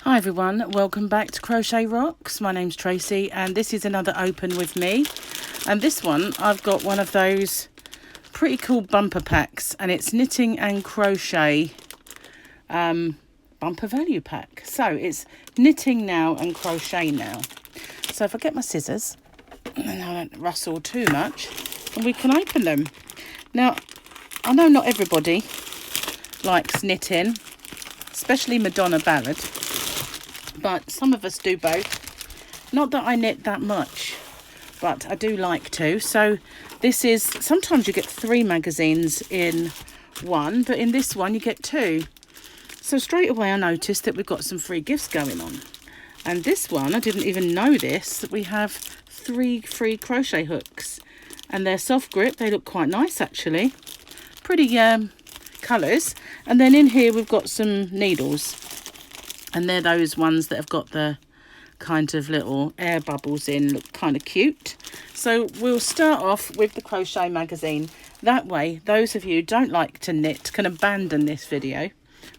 Hi everyone, welcome back to Crochet Rocks. My name's Tracy and this is another open with me. And this one, I've got one of those pretty cool bumper packs and it's knitting and crochet bumper value pack. So it's knitting now and crochet now. So if I get my scissors and I don't rustle too much, and we can open them. Now, I know not everybody likes knitting, especially Madonna Ballad, but some of us do both. Not that I knit that much, but I do like to. So this is, sometimes you get 3 magazines in one, but in this one you get 2. So straight away I noticed that we've got some free gifts going on. And this one, I didn't even know this, that we have 3 free crochet hooks. And they're soft grip, they look quite nice actually. Pretty colours. And then in here we've got some needles. And they're those ones that have got the kind of little air bubbles in, look kind of cute. So we'll start off with the crochet magazine. That way, those of you who don't like to knit can abandon this video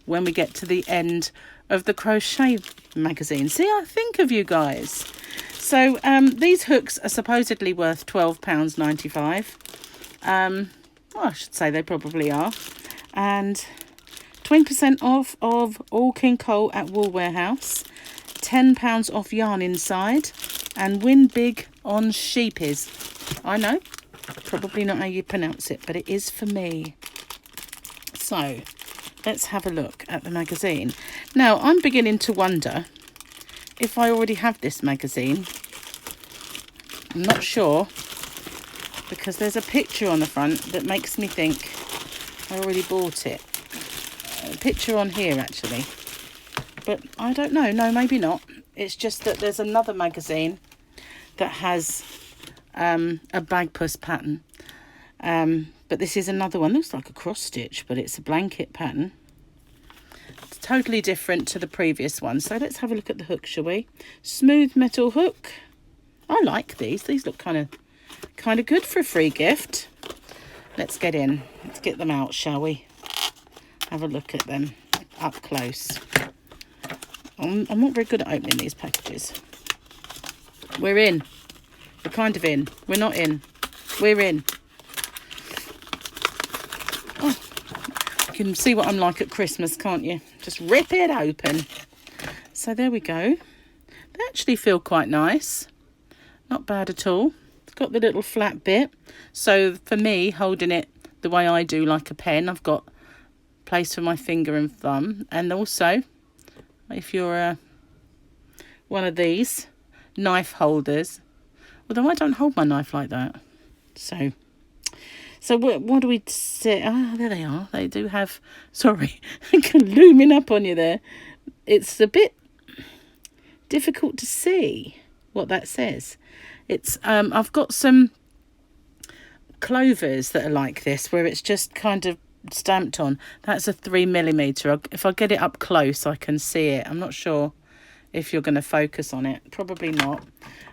when we get to the end of the crochet magazine. See, I think of you guys. So these hooks are supposedly worth £12.95. Well, I should say they probably are. And 20% off of all King Cole at Wool Warehouse, £10 off yarn inside, and win big on sheepies. I know, probably not how you pronounce it, but it is for me. So let's have a look at the magazine. Now, I'm beginning to wonder if I already have this magazine. I'm not sure, because there's a picture on the front that makes me think I already bought it. A picture on here actually, but I don't know. No, maybe not. It's just that there's another magazine that has a Bagpuss pattern, but this is another one. Looks like a cross stitch, but it's a blanket pattern. It's totally different to the previous one. So let's have a look at the hook, shall we? Smooth metal hook. I like these. These look kind of good for a free gift. Let's get in. Let's get them out, shall we? Have a look at them up close. I'm not very good at opening these packages. We're in. We're kind of in. We're not in. We're in. Oh, you can see what I'm like at Christmas, can't you? Just rip it open. So there we go. They actually feel quite nice. Not bad at all. It's got the little flat bit. So for me, holding it the way I do, like a pen, I've got place for my finger and thumb. And also, if you're one of these knife holders, although I don't hold my knife like that. So what do we say? Ah, there they are. They do have, sorry, looming up on you there. It's a bit difficult to see what that says. It's I've got some clovers that are like this, where it's just kind of stamped on. That's a 3mm. If I get it up close I can see it. I'm not sure if you're going to focus on it, probably not.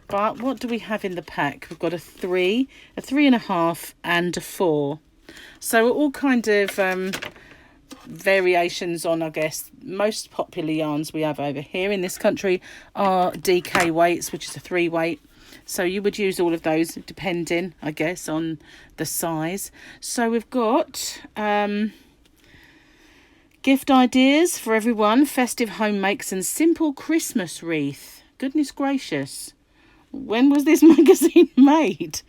But what do we have in the pack? We've got a 3, a 3.5 and a 4. So all kind of variations on, I guess, most popular yarns we have over here in this country are DK weights, which is a 3 weight. So you would use all of those depending, I guess, on the size. So we've got gift ideas for everyone. Festive home makes and simple Christmas wreath. Goodness gracious. When was this magazine made?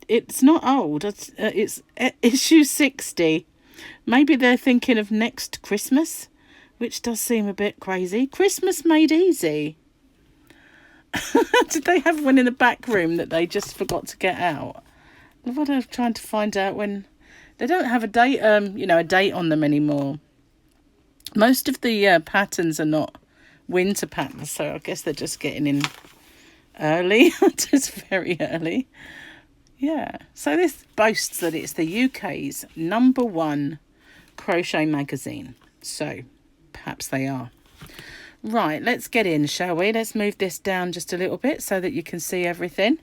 It's not old. It's issue 60. Maybe they're thinking of next Christmas, which does seem a bit crazy. Christmas made easy. Did they have one in the back room that they just forgot to get out? What I'm trying to find out when they don't have a date, a date on them anymore. Most of the patterns are not winter patterns, so I guess they're just getting in early, just very early. Yeah. So this boasts that it's the UK's #1 crochet magazine. So perhaps they are. Right, let's get in, shall we? Let's move this down just a little bit so that you can see everything.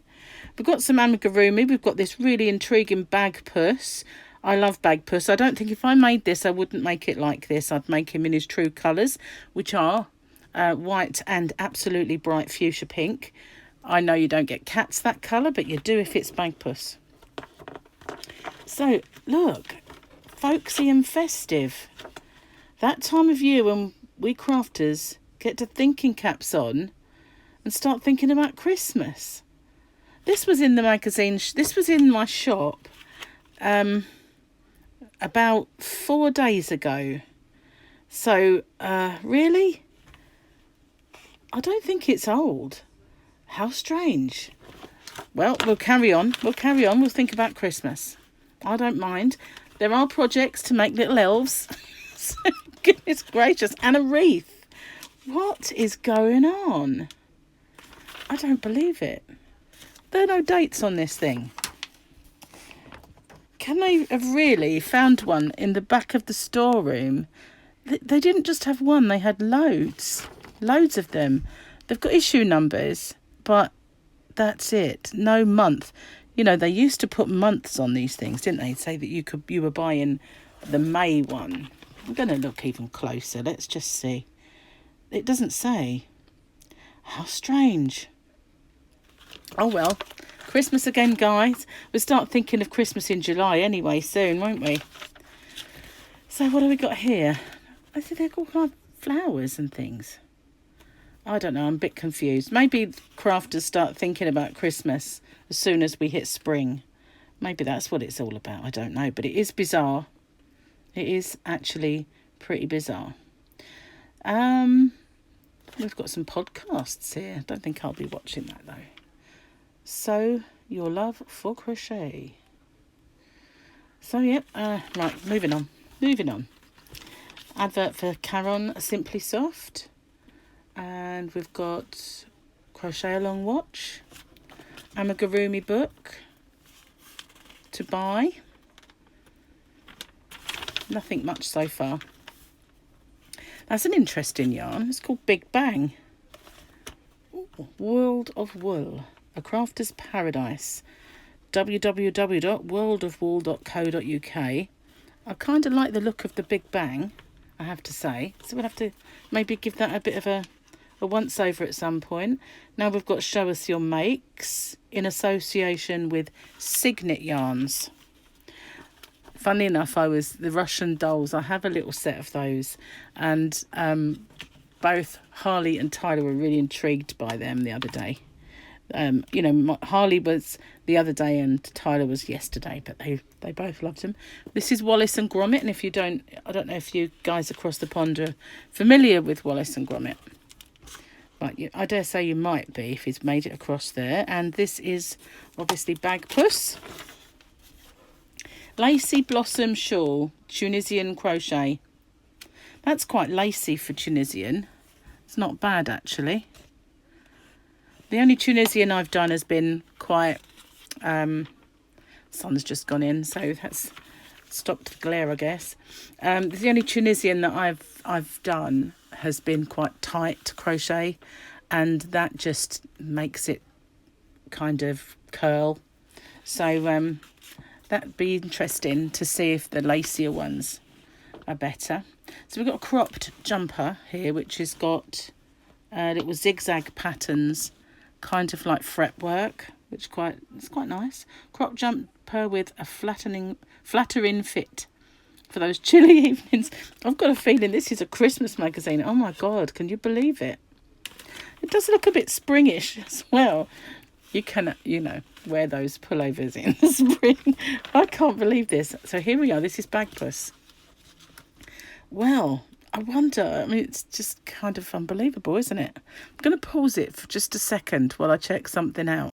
We've got some amigurumi. We've got this really intriguing Bagpuss. I love Bagpuss. I don't think if I made this, I wouldn't make it like this. I'd make him in his true colours, which are white and absolutely bright fuchsia pink. I know you don't get cats that colour, but you do if it's Bagpuss. So, look, folksy and festive. That time of year when we crafters get to thinking caps on and start thinking about Christmas. This was in the magazine, this was in my shop about 4 days ago. So, really? I don't think it's old. How strange. Well, we'll carry on. We'll think about Christmas. I don't mind. There are projects to make little elves. Goodness gracious. And a wreath. What is going on? I don't believe it. There are no dates on this thing. Can they have really found one in the back of the storeroom? They didn't just have one. They had loads. Loads of them. They've got issue numbers, but that's it. No month. You know, they used to put months on these things, didn't they? Say that you were buying the May one. I'm going to look even closer. Let's just see. It doesn't say. How strange. Oh, well. Christmas again, guys. We'll start thinking of Christmas in July anyway soon, won't we? So what have we got here? I think they're all kind of flowers and things. I don't know, I'm a bit confused. Maybe crafters start thinking about Christmas as soon as we hit spring. Maybe that's what it's all about, I don't know. But it is bizarre. It is actually pretty bizarre. We've got some podcasts here. I don't think I'll be watching that though. So, your love for crochet. So, yep, right, moving on. Advert for Caron Simply Soft. And we've got Crochet Along Watch, Amigurumi book to buy. Nothing much so far. That's an interesting yarn. It's called Big Bang. Ooh, World of Wool, a crafter's paradise. www.worldofwool.co.uk. I kind of like the look of the Big Bang, I have to say. So we'll have to maybe give that a bit of a once over at some point. Now we've got Show Us Your Makes in association with Signet Yarns. Funny enough, the Russian dolls, I have a little set of those, and both Harley and Tyler were really intrigued by them the other day. You know, Harley was the other day and Tyler was yesterday, but they both loved them. This is Wallace and Gromit, and if you don't, I don't know if you guys across the pond are familiar with Wallace and Gromit, but I dare say you might be if he's made it across there. And this is obviously Bagpuss. Lacy Blossom Shawl, Tunisian crochet. That's quite lacy for Tunisian. It's not bad actually. The only Tunisian I've done has been quite... sun's just gone in, so that's stopped the glare, I guess. The only Tunisian that I've done has been quite tight crochet, and that just makes it kind of curl. So that'd be interesting to see if the lacier ones are better. So we've got a cropped jumper here, which has got little zigzag patterns, kind of like fretwork, which it's quite nice. Crop jumper with a flattering fit for those chilly evenings. I've got a feeling this is a Christmas magazine. Oh my God, can you believe it? It does look a bit springish as well. You can, wear those pullovers in the spring. I can't believe this. So here we are. This is Bagpuss. Well, I wonder, I mean, it's just kind of unbelievable, isn't it? I'm going to pause it for just a second while I check something out.